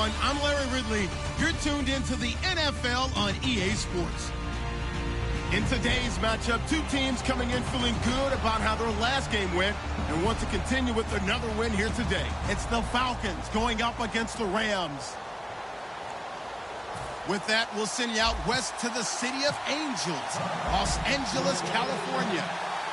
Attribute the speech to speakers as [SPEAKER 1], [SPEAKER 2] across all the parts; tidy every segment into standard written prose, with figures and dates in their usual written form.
[SPEAKER 1] everyone. I'm Larry Ridley. You're tuned into the NFL on EA Sports. In today's matchup, two teams coming in feeling good about how their last game went and want to continue with another win here today. It's the Falcons going up against the Rams. With that, we'll send you out west to the City of Angels, Los Angeles, California,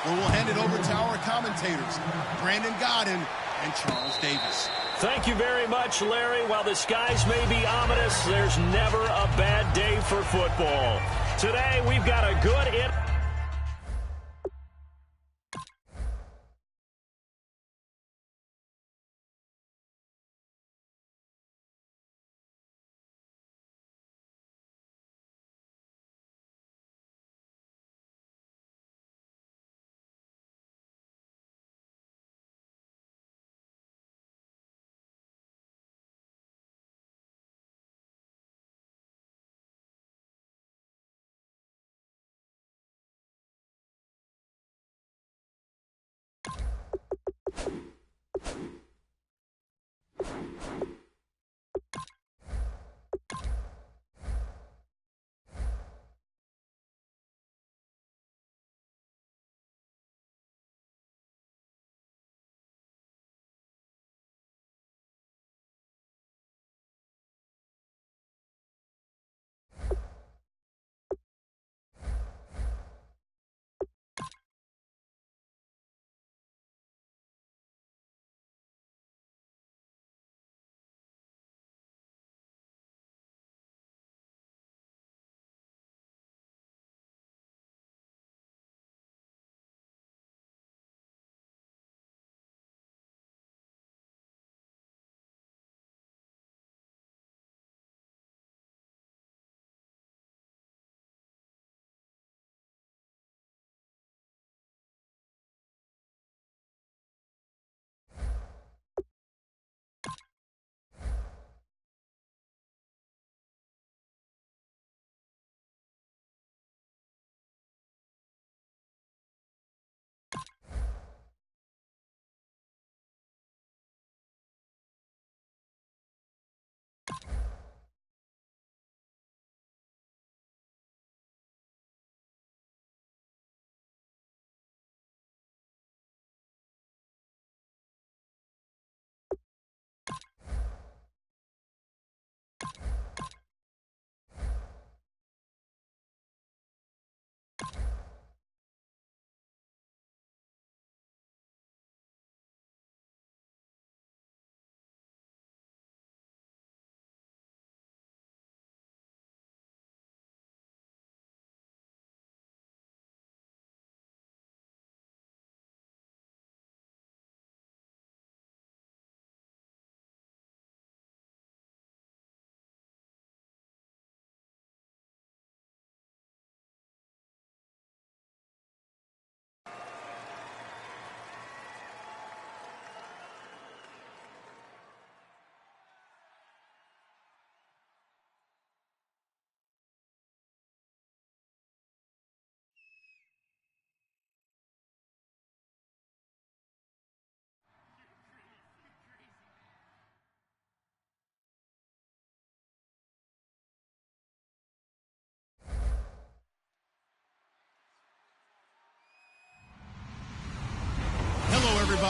[SPEAKER 1] where we'll hand it over to our commentators, Brandon Godden and Charles Davis.
[SPEAKER 2] Thank you very much, Larry. While the skies may be ominous, there's never a bad day for football. Today, we've got a good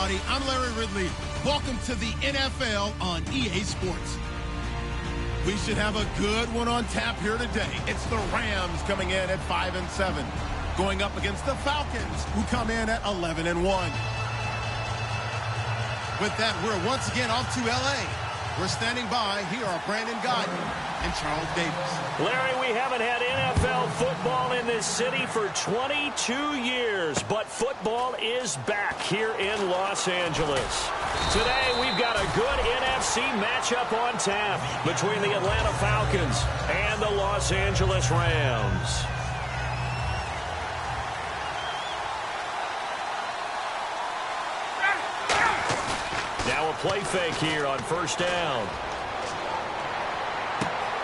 [SPEAKER 1] everybody. I'm Larry Ridley. Welcome to the NFL on EA Sports. We should have a good one on tap here today. It's the Rams coming in at 5-7, going up against the Falcons, who come in at 11-1. With that, we're once again off to L.A. We're standing by. Here are Brandon Godden and Charles Davis.
[SPEAKER 2] Larry, we haven't had NFL football in this city for 22 years, but football is back here in Los Angeles. Today, we've got a good NFC matchup on tap between the Atlanta Falcons and the Los Angeles Rams. Now a play fake here on first down.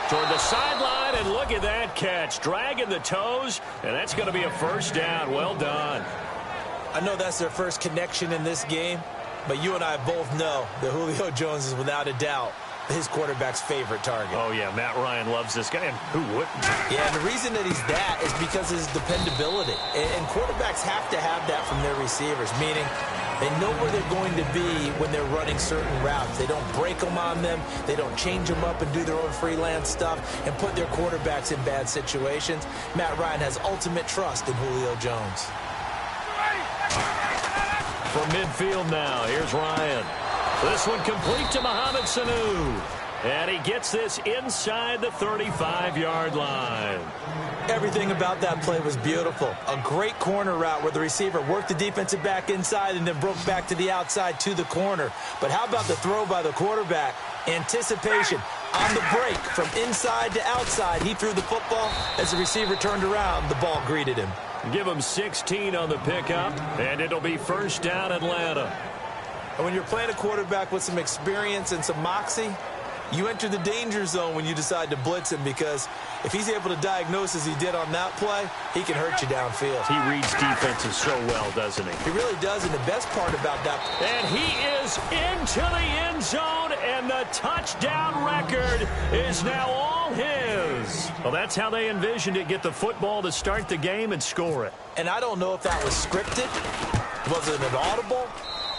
[SPEAKER 2] Toward the sideline, and look at that catch. Dragging the toes, and that's going to be a first down. Well done.
[SPEAKER 3] I know that's their first connection in this game, but you and I both know that Julio Jones is without a doubt his quarterback's favorite target.
[SPEAKER 2] Oh, yeah, Matt Ryan loves this guy, and who wouldn't?
[SPEAKER 3] Yeah, and the reason that he's that is because of his dependability. And quarterbacks have to have that from their receivers, meaning they know where they're going to be when they're running certain routes. They don't break them on them. They don't change them up and do their own freelance stuff and put their quarterbacks in bad situations. Matt Ryan has ultimate trust in Julio Jones.
[SPEAKER 2] From midfield now, here's Ryan. This one complete to Mohamed Sanu. And he gets this inside the 35-yard line.
[SPEAKER 3] Everything about that play was beautiful. A great corner route where the receiver worked the defensive back inside and then broke back to the outside to the corner. But how about the throw by the quarterback? Anticipation on the break from inside to outside. He threw the football. As the receiver turned around, the ball greeted him.
[SPEAKER 2] Give him 16 on the pickup, and it'll be first down Atlanta.
[SPEAKER 3] And when you're playing a quarterback with some experience and some moxie, you enter the danger zone when you decide to blitz him, because if he's able to diagnose as he did on that play, he can hurt you downfield.
[SPEAKER 2] He reads defenses so well, doesn't he?
[SPEAKER 3] He really does, and the best part about that...
[SPEAKER 2] And he is into the end zone, and the touchdown record is now all his. Well, that's how they envisioned it, get the football to start the game and score it.
[SPEAKER 3] And I don't know if that was scripted. Was it an audible?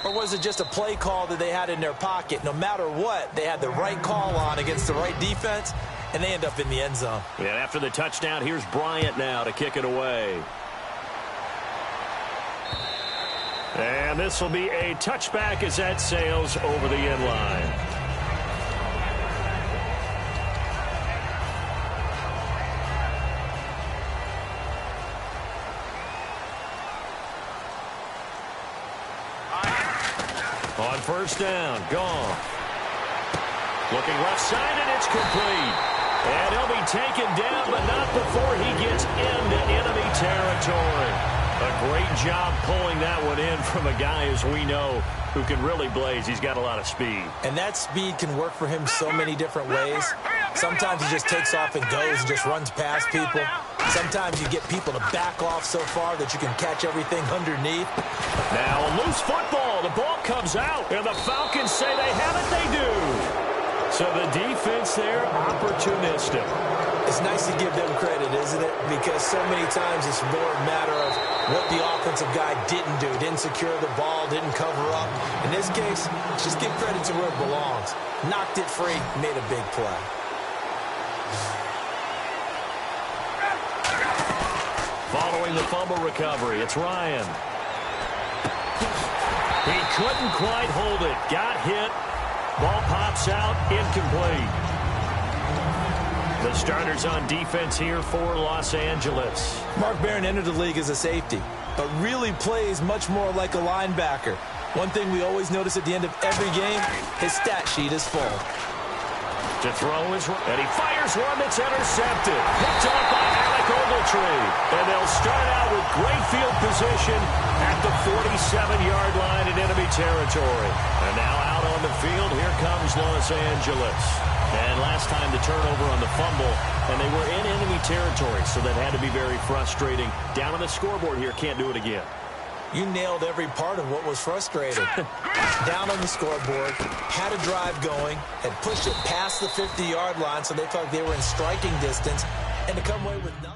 [SPEAKER 3] Or was it just a play call that they had in their pocket? No matter what, they had the right call on against the right defense, and they end up in the end zone.
[SPEAKER 2] And after the touchdown, here's Bryant now to kick it away. And this will be a touchback as that sails over the end line. On first down, Goff. Looking left side, and it's complete. And he'll be taken down, but not before he gets into enemy territory. A great job pulling that one in from a guy, as we know, who can really blaze. He's got a lot of speed.
[SPEAKER 3] And that speed can work for him so many different ways. Sometimes he just takes off and goes and just runs past people. Sometimes you get people to back off so far that you can catch everything underneath.
[SPEAKER 2] Now a loose football. The ball comes out, and the Falcons say they have it. They do. So the defense there, opportunistic.
[SPEAKER 3] It's nice to give them credit, isn't it? Because so many times it's more a matter of what the offensive guy didn't do. Didn't secure the ball, didn't cover up. In this case, just give credit to where it belongs. Knocked it free, made a big play.
[SPEAKER 2] Following the fumble recovery, it's Ryan. He couldn't quite hold it. Got hit. Ball pops out, incomplete. The starters on defense here for Los Angeles.
[SPEAKER 3] Mark Barron entered the league as a safety, but really plays much more like a linebacker. One thing we always notice at the end of every game, his stat sheet is full.
[SPEAKER 2] To throw is, and he fires one that's intercepted. Picked off by Alec Ogletree. And they'll start out with great field position at the 47-yard line in enemy territory. And now out on the field, here comes Los Angeles. And last time the turnover on the fumble, and they were in enemy territory, so that had to be very frustrating. Down on the scoreboard here, can't do it again.
[SPEAKER 3] You nailed every part of what was frustrating. Down on the scoreboard, had a drive going, had pushed it past the 50-yard line so they felt like they were in striking distance, and to come away with nothing.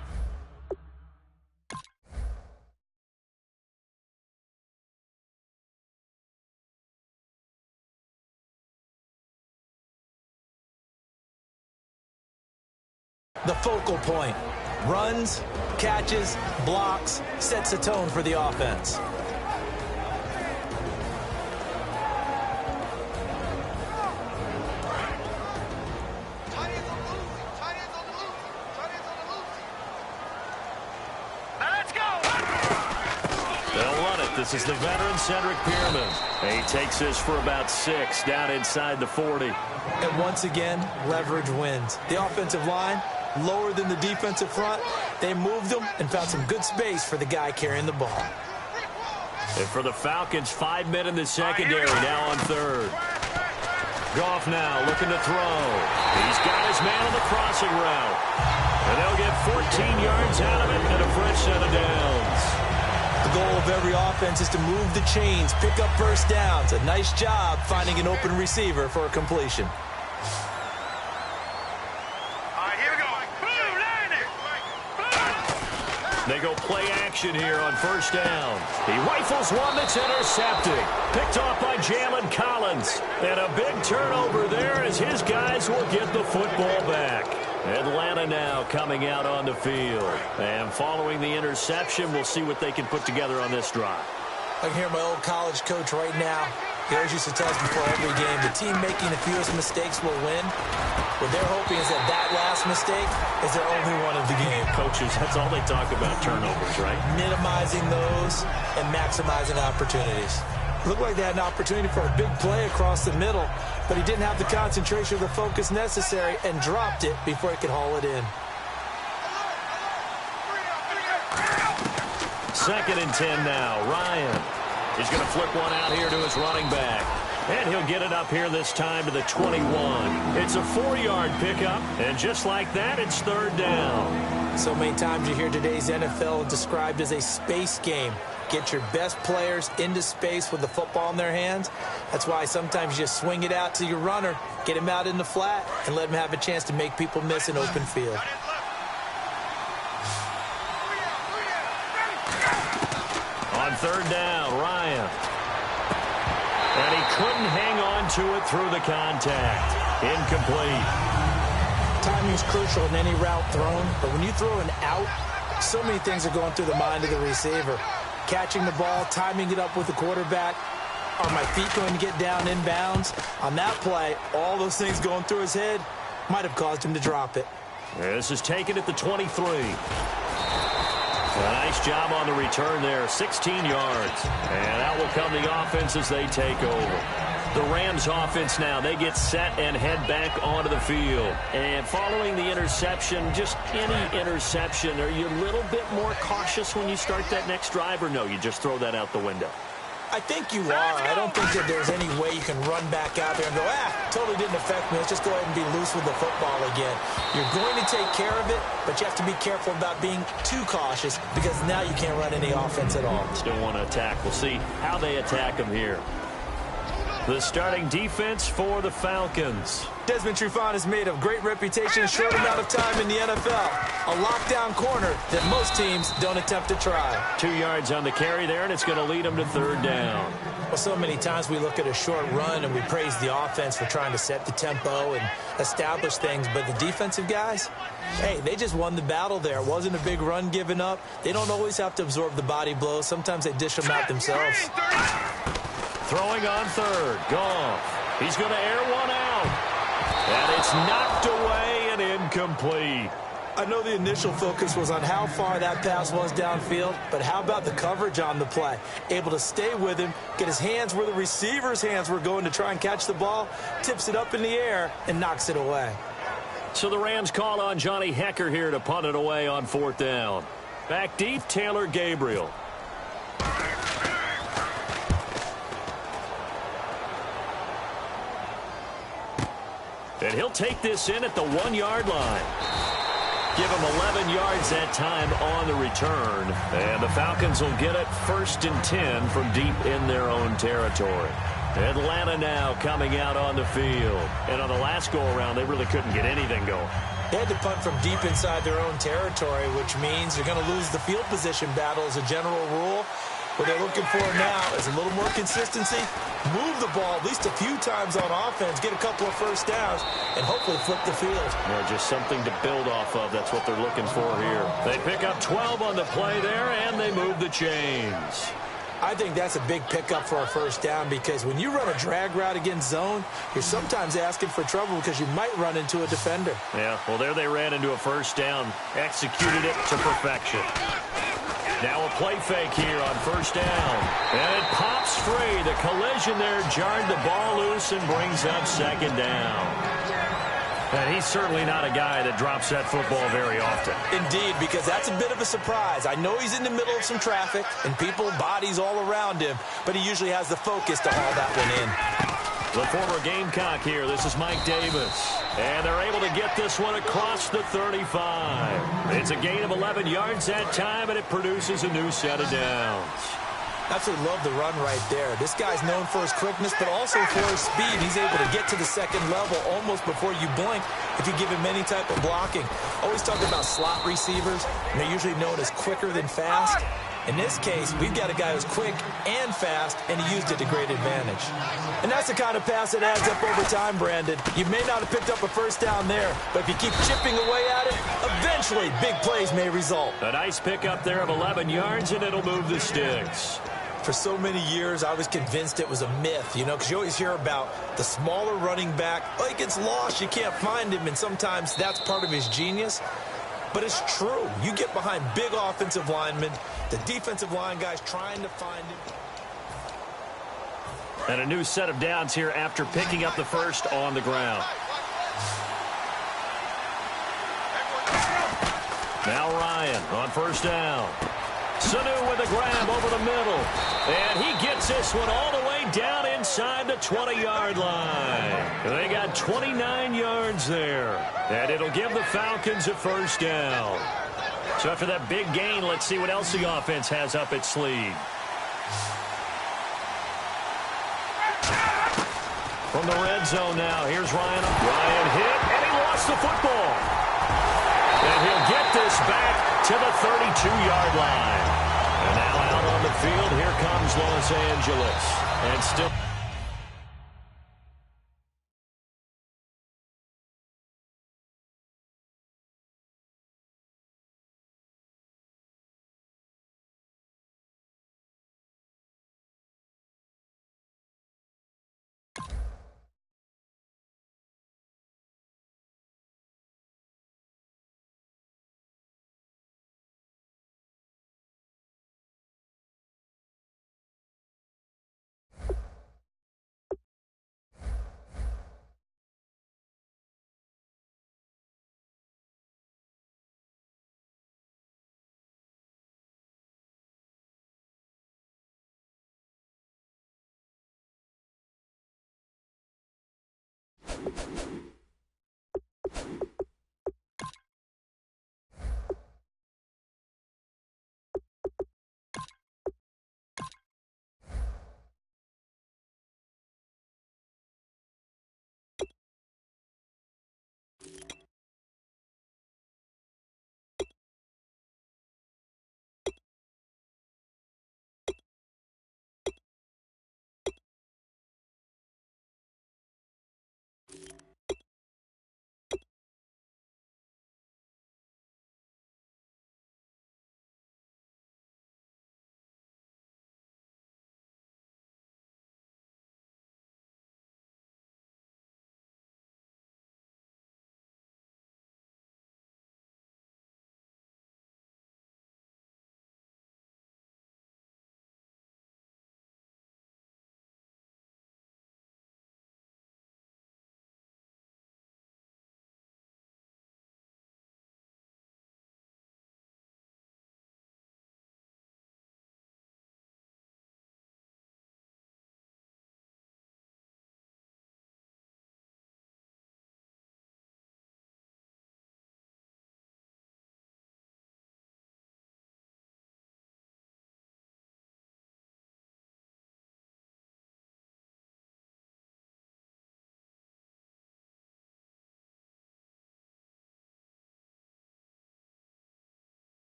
[SPEAKER 3] The focal point. Runs, catches, blocks, sets the tone for the offense.
[SPEAKER 2] They'll run it. This is the veteran Cedric Pierman. And he takes this for about 6 down inside the 40.
[SPEAKER 3] And once again, leverage wins. The offensive line, lower than the defensive front. They moved them and found some good space for the guy carrying the ball.
[SPEAKER 2] And for the Falcons, 5 men in the secondary, now on third. Goff now looking to throw. He's got his man on the crossing route. And they'll get 14 yards out of it and a fresh set of downs.
[SPEAKER 3] The goal of every offense is to move the chains, pick up first downs. A nice job finding an open receiver for a completion.
[SPEAKER 2] They go play action here on first down. He rifles one that's intercepted. Picked off by Jalen Collins. And a big turnover there as his guys will get the football back. Atlanta now coming out on the field. And following the interception, we'll see what they can put together on this drive.
[SPEAKER 3] I can hear my old college coach right now. He always used to tell us before every game, the team making the fewest mistakes will win. What they're hoping is that that last mistake is their only one of the game.
[SPEAKER 2] Coaches, that's all they talk about, turnovers, right?
[SPEAKER 3] Minimizing those and maximizing opportunities. Looked like they had an opportunity for a big play across the middle, but he didn't have the concentration or the focus necessary and dropped it before he could haul it in.
[SPEAKER 2] 2nd and 10 now. Ryan. He's going to flip one out here to his running back. And he'll get it up here this time to the 21. It's a 4-yard pickup. And just like that, it's 3rd down.
[SPEAKER 3] So many times you hear today's NFL described as a space game. Get your best players into space with the football in their hands. That's why sometimes you just swing it out to your runner, get him out in the flat, and let him have a chance to make people miss an open field.
[SPEAKER 2] On 3rd down, Ryan. And he couldn't hang on to it through the contact. Incomplete.
[SPEAKER 3] Timing is crucial in any route thrown, but when you throw an out, so many things are going through the mind of the receiver. Catching the ball, timing it up with the quarterback. Are my feet going to get down inbounds? On that play, all those things going through his head might have caused him to drop it.
[SPEAKER 2] This is taken at the 23. A nice job on the return there, 16 yards. And out will come the offense as they take over. The Rams offense now, they get set and head back onto the field. And following the interception, just any interception, are you a little bit more cautious when you start that next drive, or no, you just throw that out the window?
[SPEAKER 3] I think you are. I don't think that there's any way you can run back out there and go, totally didn't affect me. Let's just go ahead and be loose with the football again. You're going to take care of it, but you have to be careful about being too cautious because now you can't run any offense at all.
[SPEAKER 2] Still want to attack. We'll see how they attack them here. The starting defense for the Falcons.
[SPEAKER 3] Desmond Trufant has made a great reputation in a short amount of time in the NFL. A lockdown corner that most teams don't attempt to try.
[SPEAKER 2] 2 yards on the carry there, and it's going to lead them to 3rd down.
[SPEAKER 3] Well, so many times we look at a short run and we praise the offense for trying to set the tempo and establish things, but the defensive guys, hey, they just won the battle there. It wasn't a big run given up. They don't always have to absorb the body blows. Sometimes they dish them out themselves.
[SPEAKER 2] Throwing on 3rd. Goff. He's going to air one out. And it's knocked away and incomplete.
[SPEAKER 3] I know the initial focus was on how far that pass was downfield, but how about the coverage on the play? Able to stay with him, get his hands where the receiver's hands were going to try and catch the ball, tips it up in the air, and knocks it away.
[SPEAKER 2] So the Rams call on Johnny Hecker here to punt it away on 4th down. Back deep, Taylor Gabriel. And he'll take this in at the 1-yard line. Give him 11 yards that time on the return. And the Falcons will get it 1st and 10 from deep in their own territory. Atlanta now coming out on the field. And on the last go-around, they really couldn't get anything going.
[SPEAKER 3] They had to punt from deep inside their own territory, which means you're going to lose the field position battle as a general rule. What they're looking for now is a little more consistency, move the ball at least a few times on offense, get a couple of first downs, and hopefully flip the field.
[SPEAKER 2] Yeah, just something to build off of. That's what they're looking for here. They pick up 12 on the play there, and they move the chains.
[SPEAKER 3] I think that's a big pickup for a first down because when you run a drag route against zone, you're sometimes asking for trouble because you might run into a defender.
[SPEAKER 2] Yeah, well, there they ran into a first down, executed it to perfection. Now a play fake here on 1st down. And it pops free. The collision there jarred the ball loose and brings up 2nd down. And he's certainly not a guy that drops that football very often.
[SPEAKER 3] Indeed, because that's a bit of a surprise. I know he's in the middle of some traffic and people, bodies all around him, but he usually has the focus to haul that one in.
[SPEAKER 2] The former Gamecock here. This is Mike Davis. And they're able to get this one across the 35. It's a gain of 11 yards that time, and it produces a new set of downs.
[SPEAKER 3] Absolutely love the run right there. This guy's known for his quickness, but also for his speed. He's able to get to the second level almost before you blink if you give him any type of blocking. Always talk about slot receivers, and they're usually known as quicker than fast. In this case, we've got a guy who's quick and fast, and he used it to great advantage. And that's the kind of pass that adds up over time, Brandon. You may not have picked up a first down there, but if you keep chipping away at it, eventually big plays may result.
[SPEAKER 2] A nice pickup there of 11 yards, and it'll move the sticks.
[SPEAKER 3] For so many years, I was convinced it was a myth, because you always hear about the smaller running back. Oh, he gets lost, you can't find him, and sometimes that's part of his genius. But it's true. You get behind big offensive linemen, the defensive line guys trying to find him.
[SPEAKER 2] And a new set of downs here after picking up the first on the ground. Now Ryan on first down. Sanu with a grab over the middle. And he gets this one all the way down inside the 20-yard line. They got 29 yards there. And it'll give the Falcons a first down. So after that big gain, let's see what else the offense has up its sleeve. From the red zone now, here's Ryan. Ryan hit, and he lost the football. And he'll get this back to the 32-yard line. And now out on the field, here comes Los Angeles. And still...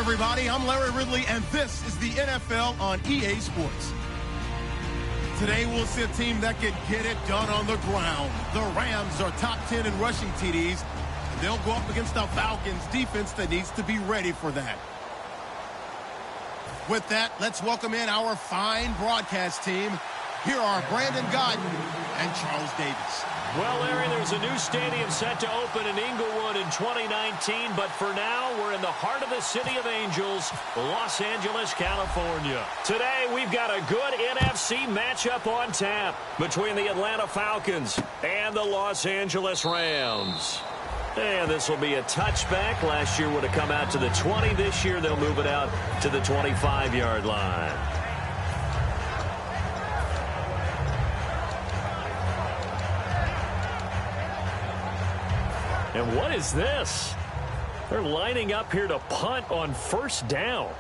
[SPEAKER 1] everybody. I'm Larry Ridley, and this is the NFL on EA Sports. Today, we'll see a team that can get it done on the ground. The Rams are top 10 in rushing TDs, and they'll go up against the Falcons defense that needs to be ready for that. With that, let's welcome in our fine broadcast team. Here are Brandon Godden and Charles Davis.
[SPEAKER 2] Well, Larry, there's a new stadium set to open in Inglewood in 2019, but for now, we're in the heart of the City of Angels, Los Angeles, California. Today, we've got a good NFC matchup on tap between the Atlanta Falcons and the Los Angeles Rams. And this will be a touchback. Last year would have come out to the 20. This year, they'll move it out to the 25-yard line. And what is this? They're lining up here to punt on first down.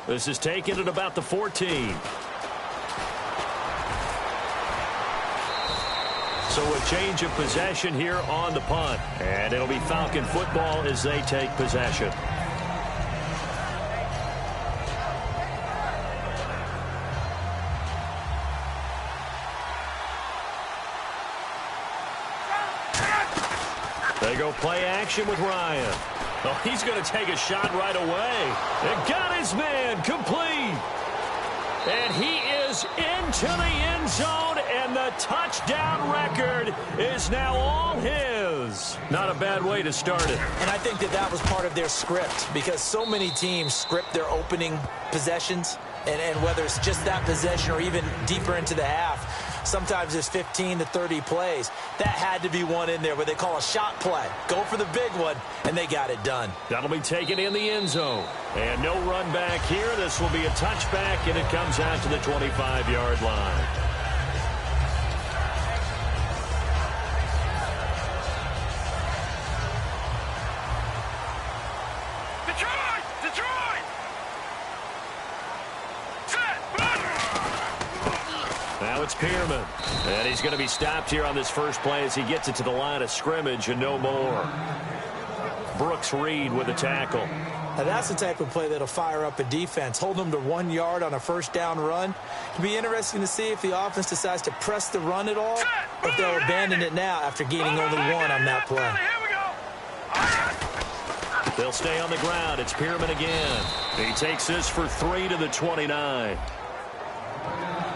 [SPEAKER 2] This is taken at about the 14. So a change of possession here on the punt. And it'll be Falcon football as they take possession. They go play action with Ryan. Oh, he's going to take a shot right away. It got his man complete. And he is into the end zone, and the touchdown record is now all his. Not a bad way to start it.
[SPEAKER 3] And I think that was part of their script, because so many teams script their opening possessions, and whether it's just that possession or even deeper into the half, sometimes it's 15 to 30 plays. That had to be one in there where they call a shot play. Go for the big one, and they got it done. That'll be taken in the end zone. And no run back here. This will be a touchback, and it comes out to the 25-yard line. Now it's Pierman, and he's going to be stopped here on this first play as he gets it to the line of scrimmage and no more. Brooks Reed with a tackle. Now that's the type of play that'll fire up a defense. Hold them to 1 yard on a first down run. It'll be interesting to see if the offense decides to press the run at all, or if they'll abandon it now after gaining only one on that play. They'll stay on the ground. It's Pierman again. He takes this for 3 to the 29.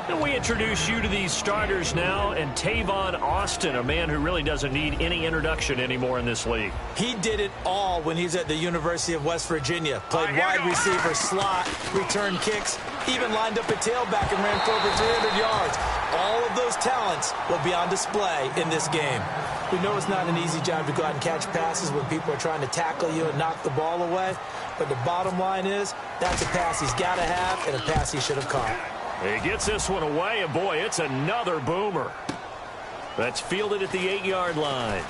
[SPEAKER 3] And we introduce you to these starters now, and Tavon Austin, a man who really doesn't need any introduction anymore in this league. He did it all when he's at the University of West Virginia. Played wide receiver, slot, returned kicks, even lined up a tailback and ran for over 300 yards. All of those talents will be on display in this game. We know it's not an easy job to go out and catch passes when people are trying to tackle you and knock the ball away, but the bottom line is that's a pass he's got to have and a pass he should have caught. He gets this one away, and boy, it's another boomer. That's fielded at the 8-yard line.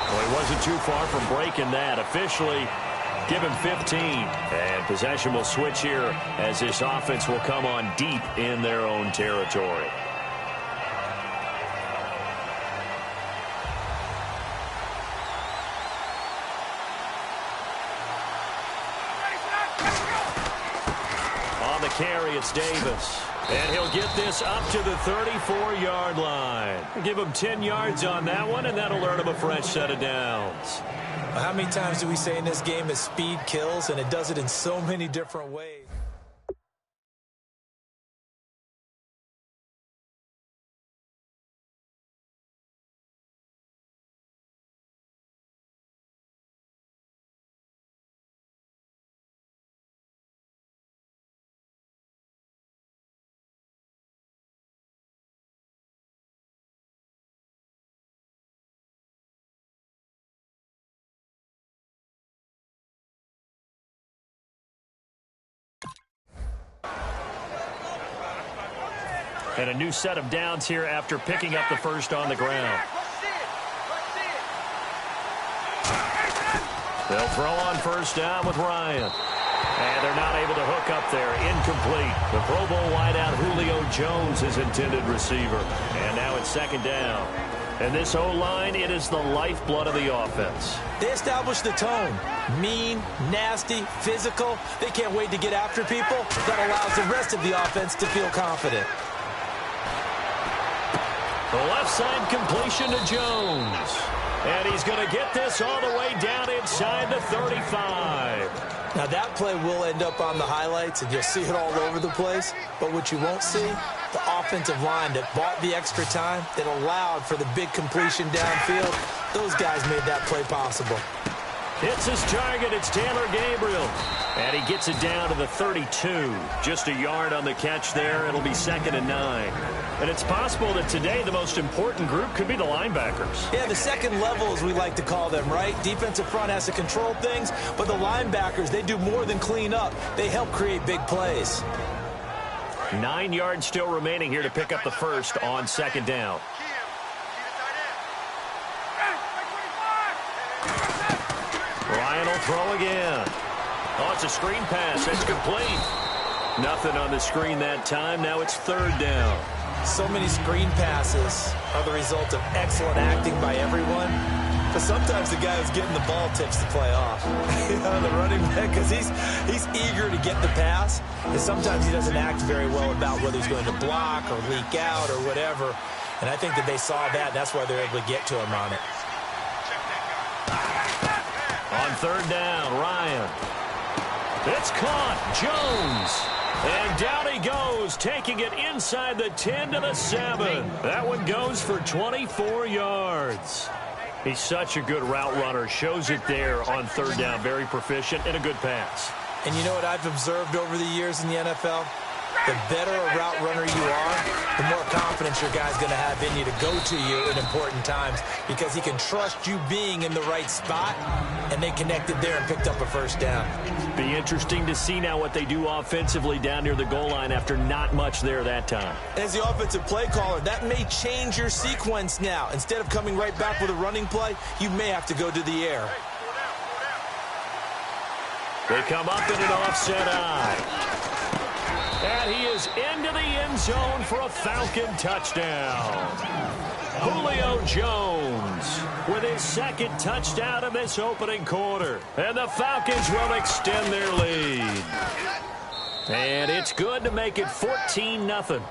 [SPEAKER 3] Well, he wasn't too far from breaking that. Officially, give him 15. And possession will switch here as this offense will come on deep in their own territory. Carry, it's Davis. And he'll get this up to the 34-yard line. Give him 10 yards on that one, and that'll earn him a fresh set of downs. How many times do we say in this game that speed kills, and it does it in so many different ways? And a new set of downs here after picking up the first on the ground. They'll throw on first down with Ryan.
[SPEAKER 2] And they're not able to hook up there. Incomplete. The Pro Bowl wideout Julio Jones is intended receiver. And now it's second down. And this O-line, it is the lifeblood of the offense.
[SPEAKER 3] They establish the tone. Mean, nasty, physical. They can't wait to get after people. That allows the rest of the offense to feel confident.
[SPEAKER 2] The left side completion to Jones. And he's going to get this all the way down inside the 35.
[SPEAKER 3] Now that play will end up on the highlights, and you'll see it all over the place. But what you won't see, the offensive line that bought the extra time, that allowed for the big completion downfield, those guys made that play possible.
[SPEAKER 2] Hits his target. It's Taylor Gabriel. And he gets it down to the 32. Just a yard on the catch there. It'll be 2nd and 9. And it's possible that today the most important group could be the linebackers.
[SPEAKER 3] Yeah, the second level, as we like to call them, right? Defensive front has to control things, but the linebackers, they do more than clean up. They help create big plays.
[SPEAKER 2] 9 yards still remaining here to pick up the first on 2nd down. Ryan will throw again. Oh, it's a screen pass. It's complete. Nothing on the screen that time. Now it's 3rd down.
[SPEAKER 3] So many screen passes are the result of excellent acting by everyone. But sometimes the guy who's getting the ball tips the play off. You know, the running back, because he's eager to get the pass. And sometimes he doesn't act very well about whether he's going to block or leak out or whatever. And I think that they saw that, and that's why they're able to get to him on it.
[SPEAKER 2] On 3rd down, Ryan. It's caught. Jones. And down he goes, taking it inside the 10 to the 7. That one goes for 24 yards. He's such a good route runner. Shows it there on 3rd down. Very proficient and a good pass.
[SPEAKER 3] And you know what I've observed over the years in the NFL? The better a route runner you are, the more confidence your guy's going to have in you to go to you in important times, because he can trust you being in the right spot, and they connected there and picked up a 1st down.
[SPEAKER 2] Be interesting to see now what they do offensively down near the goal line after not much there that time.
[SPEAKER 3] As the offensive play caller, that may change your sequence now. Instead of coming right back with a running play, you may have to go to the air.
[SPEAKER 2] They come up in an offset eye. And he is into the end zone for a Falcon touchdown. Julio Jones with his 2nd touchdown of this opening quarter. And the Falcons will extend their lead. And it's good to make it 14-0.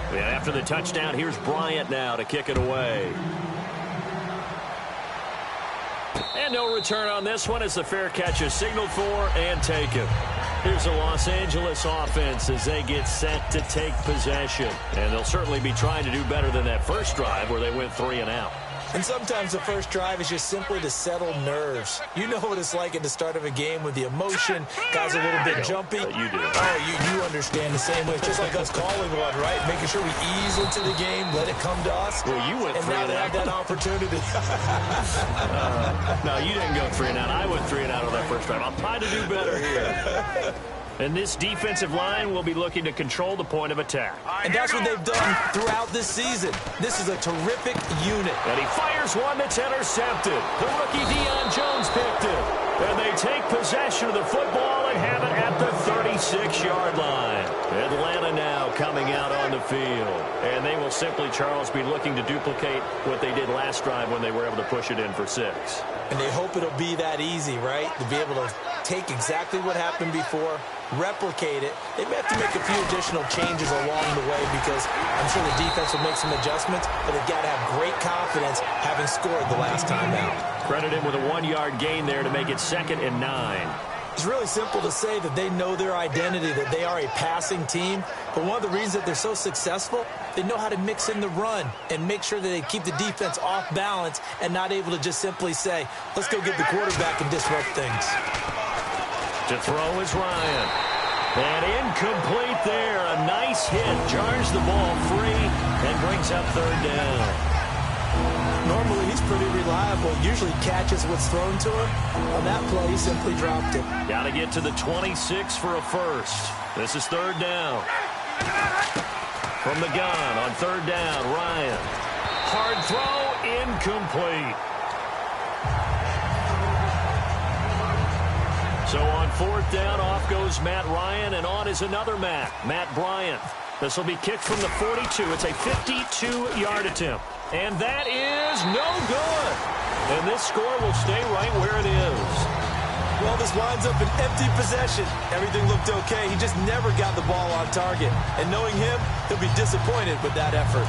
[SPEAKER 2] And after the touchdown, here's Bryant now to kick it away. And no return on this one as the fair catch is signaled for and taken. Here's the Los Angeles offense as they get set to take possession. And they'll certainly be trying to do better than that first drive where they went 3 and out.
[SPEAKER 3] And sometimes the first drive is just simply to settle nerves. You know what it's like at the start of a game with the emotion. Guys a little bit jumpy.
[SPEAKER 2] You do.
[SPEAKER 3] Oh, you understand the same way. It's just like us calling one, right? Making sure we ease into the game, let it come to us.
[SPEAKER 2] Well, you went 3
[SPEAKER 3] and
[SPEAKER 2] and
[SPEAKER 3] now
[SPEAKER 2] out.
[SPEAKER 3] they have that opportunity.
[SPEAKER 2] No, you didn't go 3 and out. I went 3 and out on that first drive. I'll try to do better here. And this defensive line will be looking to control the point of attack.
[SPEAKER 3] And that's what they've done throughout this season. This is a terrific unit.
[SPEAKER 2] And he fires one that's intercepted. The rookie Deion Jones picked it. And they take possession of the football and have it at the 36-yard line. Atlanta now coming out on the field. And they will simply, Charles, be looking to duplicate what they did last drive when they were able to push it in for 6.
[SPEAKER 3] And they hope it'll be that easy, right? To be able to take exactly what happened before, replicate it. They may have to make a few additional changes along the way because I'm sure the defense will make some adjustments, but they've got to have great confidence having scored the last time out.
[SPEAKER 2] Credit him with a 1-yard gain there to make it 2nd and 9.
[SPEAKER 3] It's really simple to say that they know their identity, that they are a passing team. But one of the reasons that they're so successful, they know how to mix in the run and make sure that they keep the defense off balance and not able to just simply say, let's go get the quarterback and disrupt things.
[SPEAKER 2] To throw is Ryan. And incomplete there. A nice hit. Jars the ball free and brings up 3rd down.
[SPEAKER 3] Normally, he's pretty reliable. Usually catches what's thrown to him. On that play, he simply dropped it.
[SPEAKER 2] Got to get to the 26 for a first. This is 3rd down. From the gun on third down, Ryan. Hard throw, incomplete. So on fourth down, off goes Matt Ryan, and on is another Matt Bryant. This will be kicked from the 42. It's a 52-yard attempt. And that is no good. And this score will stay right where it is.
[SPEAKER 3] Well, this winds up an empty possession. Everything looked okay. He just never got the ball on target. And knowing him, he'll be disappointed with that effort.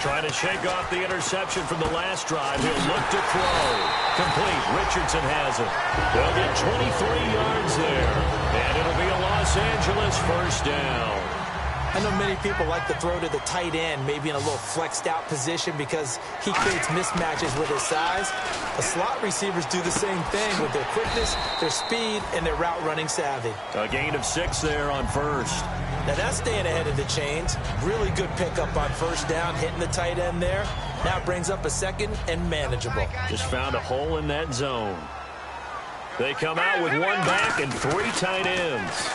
[SPEAKER 2] Trying to shake off the interception from the last drive. He'll look to throw. Complete. Richardson has it. They'll get 23 yards there. And it'll be a Los Angeles first down.
[SPEAKER 3] I know many people like to throw to the tight end, maybe in a little flexed out position because he creates mismatches with his size. The slot receivers do the same thing with their quickness, their speed, and their route running savvy.
[SPEAKER 2] A gain of 6 there on first.
[SPEAKER 3] Now that's staying ahead of the chains. Really good pickup on first down, hitting the tight end there. Now brings up a second and manageable.
[SPEAKER 2] Just found a hole in that zone. They come out with 1 back and 3 tight ends.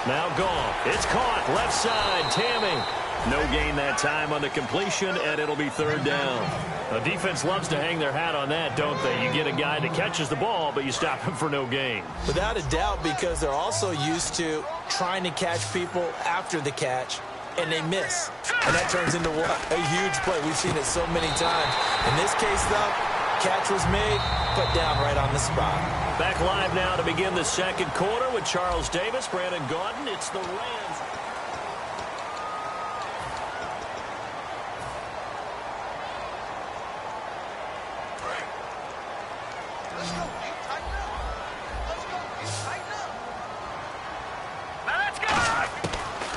[SPEAKER 2] Now Goff. It's caught. Left side. Tamming. No gain that time on the completion, and it'll be third down. The defense loves to hang their hat on that, don't they? You get a guy that catches the ball, but you stop him for no gain.
[SPEAKER 3] Without a doubt, because they're also used to trying to catch people after the catch, and they miss. And that turns into what? A huge play. We've seen it so many times. In this case, though, catch was made, put down right on the spot.
[SPEAKER 2] Back live now to begin the second quarter with Charles Davis, Brandon Gaudin. It's the Rams.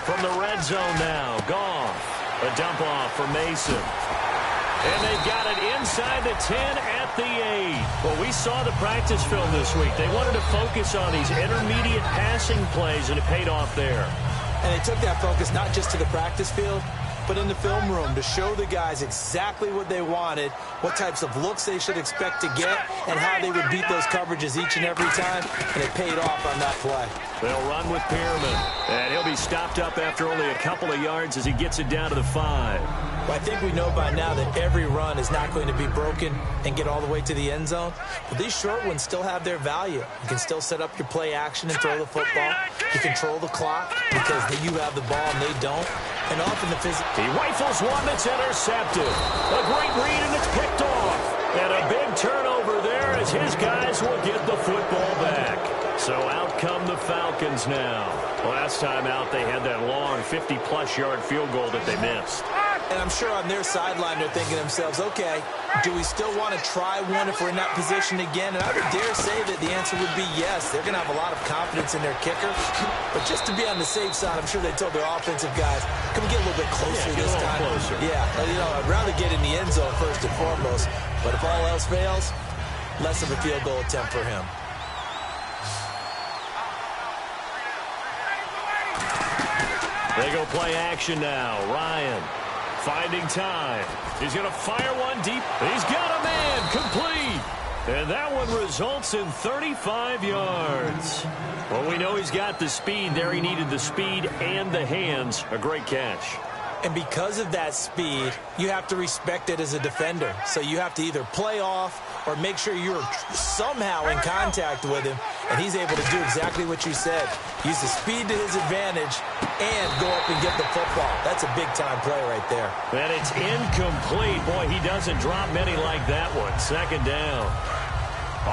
[SPEAKER 2] From the red zone now, Goff. A dump off for Mason. And they've got it inside the 10 at the 8. Well, we saw the practice film this week. They wanted to focus on these intermediate passing plays, and it paid off there.
[SPEAKER 3] And they took that focus not just to the practice field, but in the film room to show the guys exactly what they wanted, what types of looks they should expect to get, and how they would beat those coverages each and every time, and it paid off on that play.
[SPEAKER 2] They'll run with Pearman, and he'll be stopped up after only a couple of yards as he gets it down to the 5.
[SPEAKER 3] Well, I think we know by now that every run is not going to be broken and get all the way to the end zone, but these short ones still have their value. You can still set up your play action and throw the football. You control the clock because you have the ball and they don't. And often the physical.
[SPEAKER 2] He rifles one that's intercepted. A great read, and it's picked off. And a big turnover there as his guys will get the football back. So out come the Falcons now. Last time out, they had that long 50-plus yard field goal that they missed.
[SPEAKER 3] And I'm sure on their sideline they're thinking to themselves, okay, do we still want to try one if we're in that position again? And I would dare say that the answer would be yes. They're going to have a lot of confidence in their kicker. But just to be on the safe side, I'm sure they told their offensive guys, can we get a little bit closer this time?
[SPEAKER 2] Closer.
[SPEAKER 3] Yeah, you know, I'd rather get in the end zone first and foremost. But if all else fails, less of a field goal attempt for him.
[SPEAKER 2] They go play action now. Ryan finding time. He's going to fire one deep. He's got a man. Complete. And that one results in 35 yards. Well, we know he's got the speed there. He needed the speed and the hands. A great catch.
[SPEAKER 3] And because of that speed, you have to respect it as a defender. So you have to either play off or make sure you're somehow in contact with him. And he's able to do exactly what you said. Use the speed to his advantage and go up and get the football. That's a big-time play right there.
[SPEAKER 2] And it's incomplete. Boy, he doesn't drop many like that one. Second down.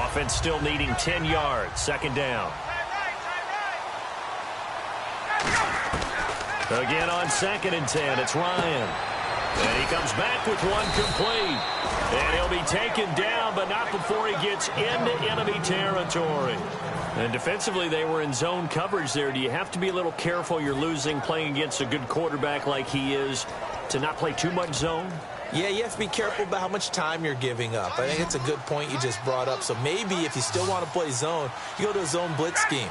[SPEAKER 2] Offense still needing 10 yards. Second down. Again on 2nd and 10, it's Ryan. And he comes back with one complete. And he'll be taken down, but not before he gets into enemy territory. And defensively, they were in zone coverage there. Do you have to be a little careful? You're losing playing against a good quarterback like he is to not play too much zone?
[SPEAKER 3] Yeah, you have to be careful about how much time you're giving up. I think it's a good point you just brought up. So maybe if you still want to play zone, you go to a zone blitz scheme.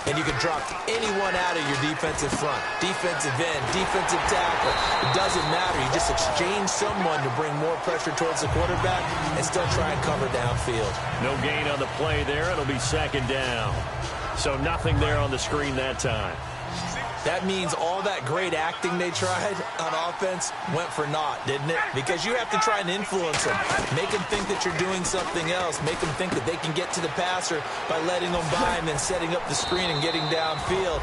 [SPEAKER 3] And you can drop anyone out of your defensive front. Defensive end, defensive tackle. It doesn't matter. You just exchange someone to bring more pressure towards the quarterback and still try and cover downfield.
[SPEAKER 2] No gain on the play there. It'll be second down. So nothing there on the screen that time.
[SPEAKER 3] That means all that great acting they tried on offense went for naught, didn't it? Because you have to try and influence them. Make them think that you're doing something else. Make them think that they can get to the passer by letting them by and then setting up the screen and getting downfield.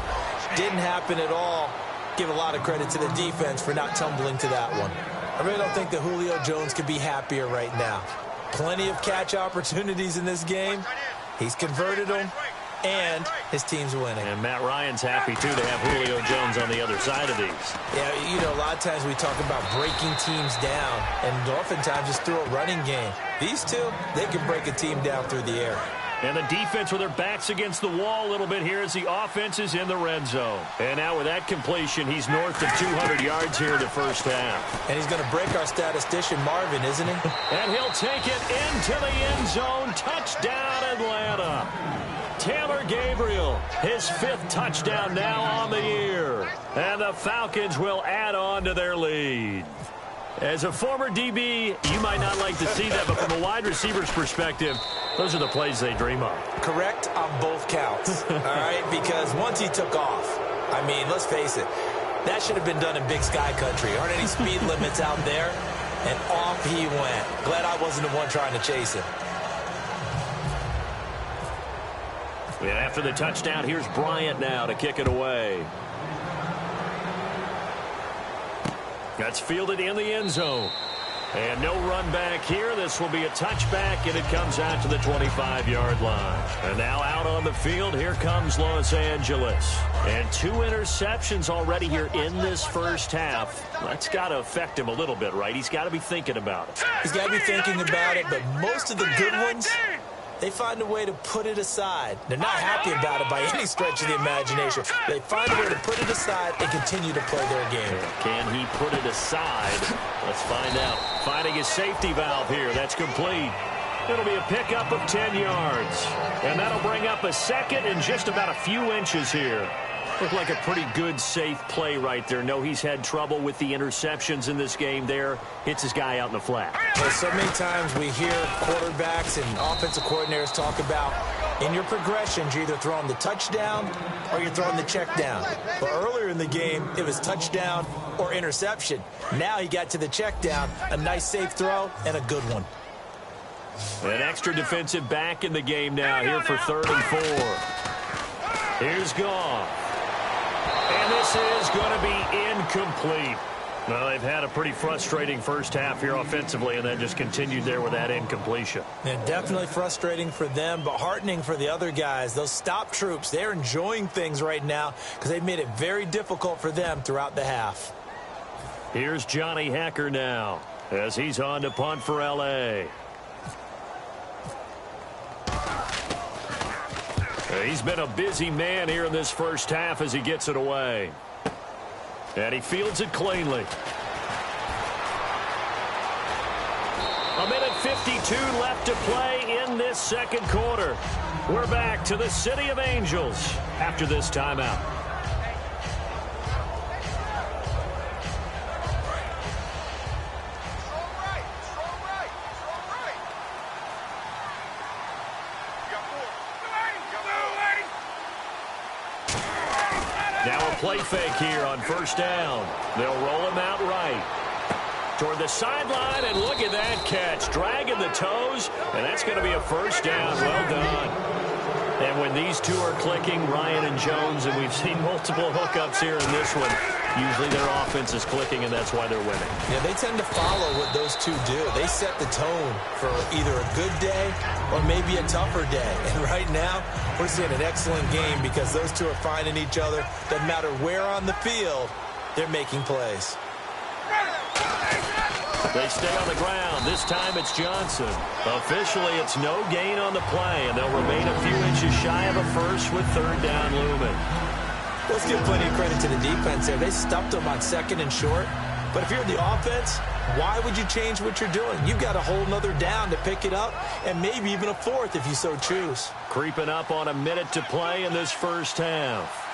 [SPEAKER 3] Didn't happen at all. Give a lot of credit to the defense for not tumbling to that one. I really don't think that Julio Jones could be happier right now. Plenty of catch opportunities in this game. He's converted them. And his team's winning.
[SPEAKER 2] And Matt Ryan's happy, too, to have Julio Jones on the other side of these.
[SPEAKER 3] Yeah, you know, a lot of times we talk about breaking teams down, and oftentimes just through a running game. These two, they can break a team down through the air.
[SPEAKER 2] And the defense with their backs against the wall a little bit here as the offense is in the red zone. And now with that completion, he's north of 200 yards here in the first half.
[SPEAKER 3] And he's going to break our statistician, Marvin, isn't he?
[SPEAKER 2] And he'll take it into the end zone. Touchdown, Atlanta. Taylor Gabriel, his 5th touchdown now on the year. And the Falcons will add on to their lead. As a former DB, you might not like to see that, but from a wide receiver's perspective, those are the plays they dream of.
[SPEAKER 3] Correct on both counts, all right? Because once he took off, I mean, let's face it, that should have been done in Big Sky Country. Aren't any speed limits out there? And off he went. Glad I wasn't the one trying to chase him.
[SPEAKER 2] And after the touchdown, here's Bryant now to kick it away. That's fielded in the end zone. And no run back here. This will be a touchback, and it comes out to the 25-yard line. And now out on the field, here comes Los Angeles. And 2 interceptions already here in this first half. That's got to affect him a little bit, right? He's got to be thinking about it.
[SPEAKER 3] He's got to be thinking about it, but most of the good ones, they find a way to put it aside. They're not happy about it by any stretch of the imagination. They find a way to put it aside and continue to play their game.
[SPEAKER 2] Can he put it aside? Let's find out. Finding his safety valve here. That's complete. It'll be a pickup of 10 yards. And that'll bring up a second and just about a few inches here. Looked like a pretty good, safe play right there. No, he's had trouble with the interceptions in this game there. Hits his guy out in the flat.
[SPEAKER 3] Well, so many times we hear quarterbacks and offensive coordinators talk about in your progressions, you're either throwing the touchdown or you're throwing the check down. But earlier in the game, it was touchdown or interception. Now he got to the check down, a nice safe throw, and a good one.
[SPEAKER 2] An extra defensive back in the game now here for 3rd and 4. Here's Goff. And this is going to be incomplete. Well, they've had a pretty frustrating first half here offensively, and then just continued there with that incompletion.
[SPEAKER 3] And definitely frustrating for them, but heartening for the other guys. Those stop troops, they're enjoying things right now because they've made it very difficult for them throughout the half.
[SPEAKER 2] Here's Johnny Hacker now as he's on to punt for L.A. He's been a busy man here in this first half as he gets it away. And he fields it cleanly. A minute 52 left to play in this second quarter. We're back to the City of Angels after this timeout. Now a play fake here on first down. They'll roll him out right. Toward the sideline, and look at that catch. Dragging the toes, and that's going to be a first down. Well done. And when these two are clicking, Ryan and Jones, and we've seen multiple hookups here in this one, usually their offense is clicking, and that's why they're winning.
[SPEAKER 3] Yeah, they tend to follow what those two do. They set the tone for either a good day or maybe a tougher day. And right now, we're seeing an excellent game because those two are finding each other. Doesn't matter where on the field, they're making plays.
[SPEAKER 2] They stay on the ground. This time it's Johnson. Officially, it's no gain on the play, and they'll remain a few inches shy of a first with 3rd down looming.
[SPEAKER 3] Let's give plenty of credit to the defense there. They stuffed them on 2nd and short. But if you're the offense, Why would you change what you're doing? You've got a whole nother down to pick it up, and maybe even a fourth if you so choose.
[SPEAKER 2] Creeping up on a minute to play in this first half.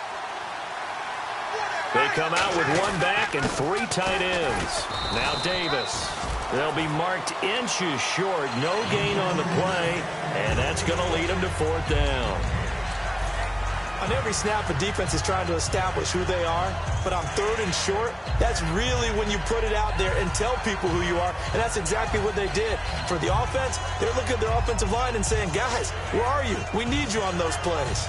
[SPEAKER 2] They come out with one back and 3 tight ends. Now Davis. They'll be marked inches short. No gain on the play, and that's going to lead them to 4th down.
[SPEAKER 3] On every snap, a defense is trying to establish who they are, but on 3rd and short, that's really when you put it out there and tell people who you are, and that's exactly what they did. For the offense, they're looking at their offensive line and saying, guys, where are you? We need you on those plays.